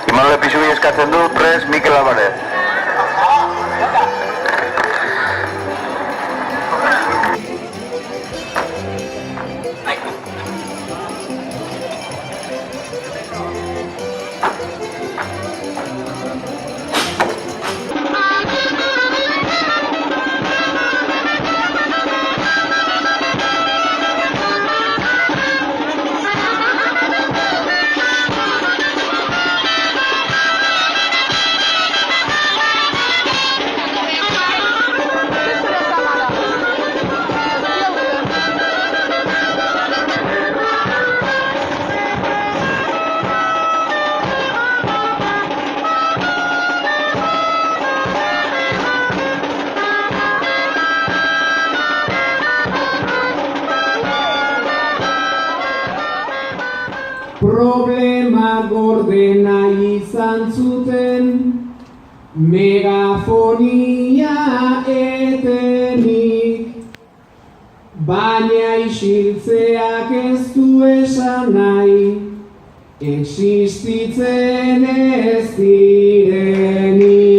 Imanol Pisubi eskatzen du Pres Mikel Alvarez. Problema gordena izan zuten, megafonia etenik, baina isiltzeak ez du esan nahi, existitzen ez direnik.